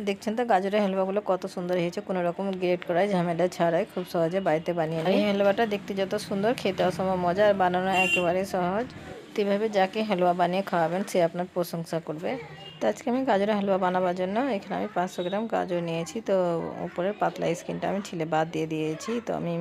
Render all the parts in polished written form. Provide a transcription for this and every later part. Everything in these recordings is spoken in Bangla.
দেখছেন তো গাজরের হালুয়াগুলো কত সুন্দর হয়েছে, কোনো রকম গ্রেট করায় ঝামেলা ছাড়াই খুব সহজে বাড়িতে বানিয়ে নিই। এই হালুয়াটা দেখতে যত সুন্দর, খেতে অসম্ভব মজা আর বানানো একেবারে সহজ। তো এভাবে যাকে হালুয়া বানিয়ে খাওয়াবেন সে আপনার প্রশংসা করবে। তো আজকে আমি গাজরের হালুয়া বানাবার জন্য এখানে আমি 500 গ্রাম গাজর নিয়েছি। তো উপরের পাতলা স্কিনটা আমি ছিলে বাদ দিয়ে দিয়েছি। তো আমি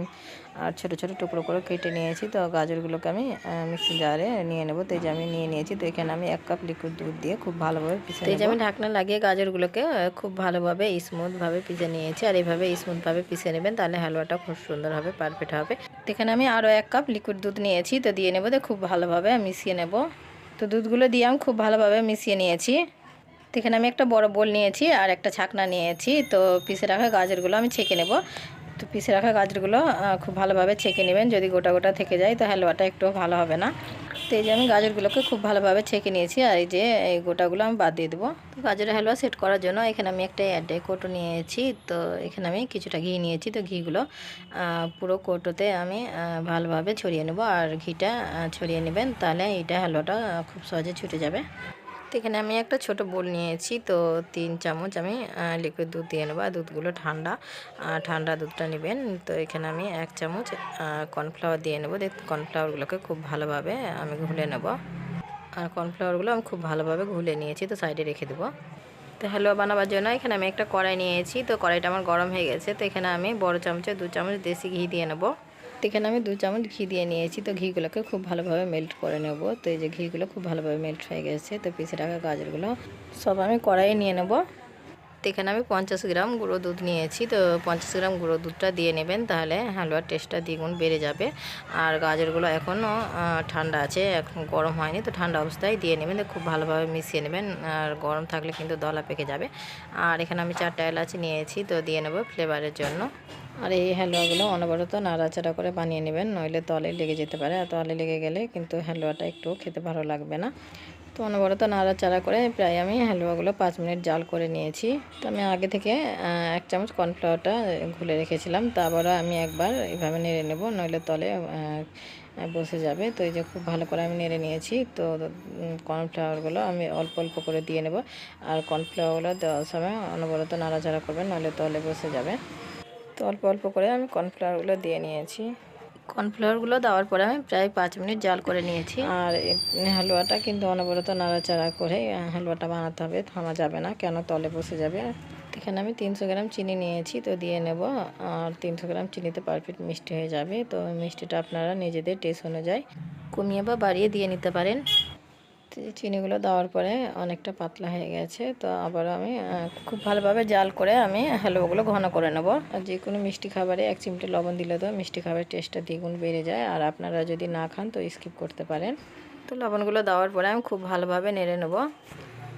আর ছোটো ছোটো টুকরো করে কেটে নিয়েছি। তো গাজরগুলোকে আমি মিক্সি জারে নিয়ে নেব। তো এই যে আমি নিয়ে নিয়েছি। তো এখানে আমি 1 কাপ লিকুইড দুধ দিয়ে খুব ভালোভাবে পিষে নেব। তো এই যে আমি ঢাকনা লাগিয়ে গাজরগুলোকে খুব ভালোভাবে স্মুথভাবে পিষে নিয়েছি। আর এইভাবে স্মুথভাবে পিষে নেবেন, তাহলে হালুয়াটা খুব সুন্দর হবে, পারফেক্ট হবে। তো এখানে আমি আরও 1 কাপ লিকুইড দুধ নিয়েছি। তো দিয়ে নেব, তো খুব ভালোভাবে মিশিয়ে নেব। তো দুধগুলো দিয়ে আমি খুব ভালোভাবে মিশিয়ে নিয়েছি। তো এখানে আমি একটা বড় বোল নিয়েছি আর একটা ছাকনা নিয়েছি। তো পিষে রাখা গাজরগুলো আমি ছেঁকে নেব। তো পিষে রাখা গাজরগুলো খুব ভালোভাবে ছেঁকে নেবেন। যদি গোটা গোটা থেকে যায় তো হালুয়াটা একটুও ভালো হবে না। তো এই যে আমি গাজরগুলোকে খুব ভালোভাবে ছেঁকে নিয়েছি আর এই যে এই গোটাগুলো আমি বাদ দিয়ে দেবো। তো গাজরের হালুয়া সেট করার জন্য এখানে আমি একটা এয়ারটাইট কৌটো নিয়েছি। তো এখানে আমি কিছুটা ঘি নিয়েছি। তো ঘিগুলো পুরো কৌটোতে আমি ভালোভাবে ছড়িয়ে নেব। আর ঘিটা ছড়িয়ে নেবেন, তাহলে এইটা হালুয়াটা খুব সহজে ছুটে যাবে। তো এখানে আমি একটা ছোট বোল নিয়েছি। তো 3 চামচ আমি লিকুইড দুধ দিয়ে নেব। আর দুধগুলো ঠান্ডা দুধটা নেবেন। তো এখানে আমি 1 চামচ কর্নফ্লাওয়ার দিয়ে নেব। কর্নফ্লাওয়ারগুলোকে খুব ভালোভাবে আমি ঘুলে নেব। আর কর্নফ্লাওয়ারগুলো আমি খুব ভালোভাবে ঘুলে নিয়েছি। তো সাইডে রেখে দেবো। তো হালুয়া বানাবার জন্য এখানে আমি একটা কড়াই নিয়েছি। তো কড়াইটা আমার গরম হয়ে গেছে। তো এখানে আমি বড় চামচে 2 চামচ দেশি ঘি দিয়ে নেব। তো এখানে আমি 2 চামচ ঘি দিয়ে নিয়েছি। তো ঘিগুলোকে খুব ভালোভাবে মেল্ট করে নেব। তো এই যে ঘিগুলো খুব ভালোভাবে মেল্ট হয়ে গেছে। তো পিষে রাখা গাজরগুলো সব আমি কড়াইয়ে নিয়ে নেব। তো এখানে আমি 50 গ্রাম গুঁড়ো দুধ নিয়েছি। তো 50 গ্রাম গুঁড়ো দুধটা দিয়ে নেবেন, তাহলে হালুয়ার টেস্টটা দ্বিগুণ বেড়ে যাবে। আর গাজরগুলো এখনও ঠান্ডা আছে, এখন গরম হয়নি। তো ঠান্ডা অবস্থায় দিয়ে নেবেন। তো খুব ভালোভাবে মিশিয়ে নেবেন। আর গরম থাকলে কিন্তু দলা পেকে যাবে। আর এখানে আমি 4টা এলাচি নিয়েছি। তো দিয়ে নেব ফ্লেভারের জন্য। আর এই হালুয়াগুলো অনবরত নাড়াচাড়া করে বানিয়ে নেবেন, নইলে তলে লেগে যেতে পারে। আর তলে লেগে গেলে কিন্তু হালুয়াটা একটু খেতে ভালো লাগবে না। তো অনবরত নাড়াচাড়া করে প্রায় আমি হালুয়াগুলো 5 মিনিট জাল করে নিয়েছি। তো আমি আগে থেকে 1 চামচ কর্নফ্লাওয়ারটা ঘুলে রেখেছিলাম। তা আবারও আমি একবার এইভাবে নেড়ে নেব, নইলে তলে বসে যাবে। তো এই যে খুব ভালো করে আমি নেড়ে নিয়েছি। তো কর্নফ্লাওয়ারগুলো আমি অল্প অল্প করে দিয়ে নেব। আর কর্নফ্লাওয়ারগুলো দেওয়ার সময় অনবরত নাড়াচাড়া করবেন, নইলে তলে বসে যাবে। তো অল্প অল্প করে আমি কর্নফ্লাওয়ারগুলো দিয়ে নিয়েছি। কর্নফ্লাওয়ারগুলো দেওয়ার পরে আমি প্রায় 5 মিনিট জাল করে নিয়েছি। আর হালুয়াটা কিন্তু অনবরত নাড়াচাড়া করে হালুয়াটা বানাতে হবে, থামা যাবে না, কেন তলে বসে যাবে। এখানে আমি 300 গ্রাম চিনি নিয়েছি। তো দিয়ে নেব। আর 300 গ্রাম চিনিতে পারফেক্ট মিষ্টি হয়ে যাবে। তো মিষ্টিটা আপনারা নিজেদের টেস্ট অনুযায়ী কমিয়ে বা বাড়িয়ে দিয়ে নিতে পারেন। চিনিগুলো দেওয়ার পরে অনেকটা পাতলা হয়ে গেছে। তো আবার আমি খুব ভালোভাবে জাল করে আমি হালুয়াগুলো ঘন করে নেব। আর যে কোনো মিষ্টি খাবারে 1 চিমটে লবণ দিলে তো মিষ্টি খাবারের টেস্টটা দ্বিগুণ বেড়ে যায়। আর আপনারা যদি না খান তো স্কিপ করতে পারেন। তো লবণগুলো দেওয়ার পরে আমি খুব ভালোভাবে নেড়ে নেব।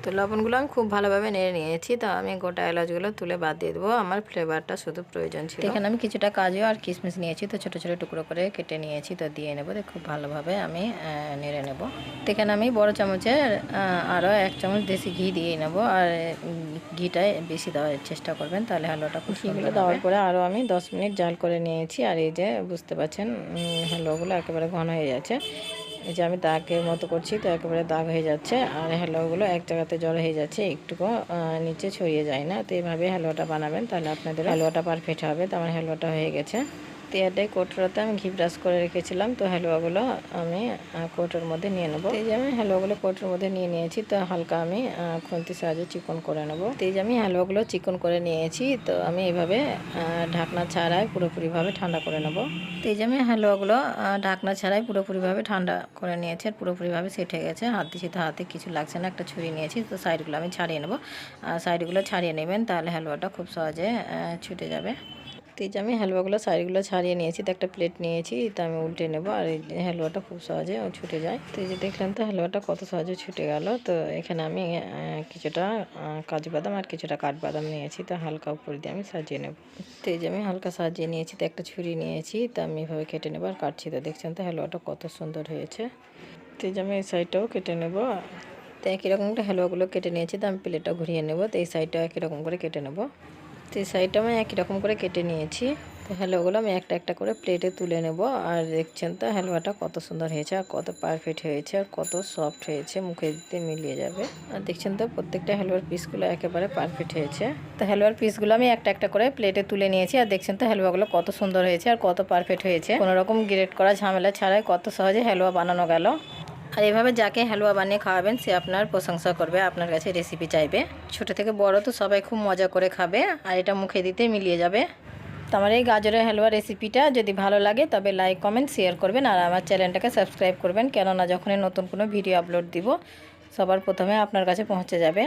তো লবণগুলো আমি খুব ভালোভাবে নেড়ে নিয়েছি। তো আমি গোটা এলাচগুলো তুলে বাদ দিয়ে দেবো, আমার ফ্লেভারটা শুধু প্রয়োজন ছিল। এখানে আমি কিছুটা কাজু আর কিশমিশ নিয়েছি। তো ছোটো ছোটো টুকরো করে কেটে নিয়েছি। তো দিয়ে নেব। তো খুব ভালোভাবে আমি নেড়ে নেব। তো এখানে আমি বড় চামচের আরও 1 চামচ দেশি ঘি দিয়ে নেব। আর ঘিটাই বেশি দেওয়ার চেষ্টা করবেন, তাহলে হালুয়াটা খুব সুন্দর হবে। দেওয়ার পরে আরও আমি 10 মিনিট জাল করে নিয়েছি। আর এই যে বুঝতে পারছেন হালুয়াগুলো একেবারে ঘন হয়ে যাচ্ছে। এই যে আমি দাগের মতো করছি, তো একেবারে দাগ হয়ে যাচ্ছে। আর হালুয়াগুলো এক জায়গাতে জড়ো হয়ে যাচ্ছে, একটুকু নিচে ছড়িয়ে যায় না। তো এইভাবে হালুয়াটা বানাবেন, তাহলে আপনাদের হালুয়াটা পারফেক্ট হবে। তো আমার হালুয়াটা হয়ে গেছে। তো এটাই কৌটোতে আমি ঘি ব্রাশ করে রেখেছিলাম। তো হালুয়াগুলো আমি কৌটোর মধ্যে নিয়ে নেবো। এই যে আমি হালুয়াগুলো কৌটোর মধ্যে নিয়ে নিয়েছি। তো হালকা আমি খুন্তির সাহায্যে চিকন করে নেবো। তো এই যে আমি হালুয়াগুলো চিকন করে নিয়েছি। তো আমি এইভাবে ঢাকনা ছাড়াই পুরোপুরিভাবে ঠান্ডা করে নেব। তো এই যে আমি হালুয়াগুলো ঢাকনা ছাড়াই পুরোপুরিভাবে ঠান্ডা করে নিয়েছি। আর পুরোপুরিভাবে সেট হয়ে গেছে। হাত দিচ্ছি তো হাতে কিছু লাগছে না, একটা ছুরি নিয়েছি। তো সাইডগুলো আমি ছাড়িয়ে নেব। সাইডগুলো ছাড়িয়ে নেবেন, তাহলে হালুয়াটা খুব সহজে ছুটে যাবে। তো এই যে আমি হালুয়াগুলো সাইডগুলো ছাড়িয়ে নিয়েছি। তো একটা প্লেট নিয়েছি, তো আমি উল্টে নেব। আর এই হালুয়াটা খুব সহজে ছুটে যায়। তো এই যে দেখলেন তো হালুয়াটা কত সহজে ছুটে গেল। তো এখানে আমি কিছুটা কাজু বাদাম আর কিছুটা কাঠবাদাম নিয়েছি। তো হালকা উপর দিয়ে আমি সাজিয়ে নেব। তো এই যে আমি হালকা সাজিয়ে নিয়েছি। তো একটা ছুরি নিয়েছি, তো আমি এভাবে কেটে নেব আর কাটছি। তো দেখছেন তো হালুয়াটা কত সুন্দর হয়েছে। তো এই যে আমি এই সাইডটাও কেটে নেব। তো একই রকম একটা হালুয়াগুলো কেটে নিয়েছি। তো আমি প্লেটটা ঘুরিয়ে নেব। তো এই সাইডটাও একই রকম করে কেটে নেব। তো এই সাইডটা আমি একই রকম করে কেটে নিয়েছি। তো হালুয়াগুলো আমি একটা একটা করে প্লেটে তুলে নেব। আর দেখছেন তো হালুয়াটা কত সুন্দর হয়েছে আর কত পারফেক্ট হয়েছে আর কত সফট হয়েছে, মুখে দিতে মিলিয়ে যাবে। আর দেখছেন তো প্রত্যেকটা হালুয়ার পিসগুলো একেবারে পারফেক্ট হয়েছে। তো হালুয়ার পিসগুলো আমি একটা একটা করে প্লেটে তুলে নিয়েছি। আর দেখছেন তো হালুয়াগুলো কত সুন্দর হয়েছে আর কত পারফেক্ট হয়েছে, কোনো রকম গ্রেট করা ঝামেলা ছাড়াই কত সহজে হালুয়া বানানো গেল। আর এভাবে যাকে হালুয়া বানিয়ে খাওয়াবেন সে আপনার প্রশংসা করবে, আপনার কাছে রেসিপি চাইবে। ছোট থেকে বড় তো সবাই খুব মজা করে খাবে আর এটা মুখে দিতে মিলিয়ে যাবে। তো আমার এই গাজরের হালুয়া রেসিপিটা যদি ভালো লাগে তবে লাইক কমেন্ট শেয়ার করবেন আর আমার চ্যানেলটাকে সাবস্ক্রাইব করবেন, কেননা যখনই নতুন কোনো ভিডিও আপলোড দিব সবার প্রথমে আপনার কাছে পৌঁছে যাবে।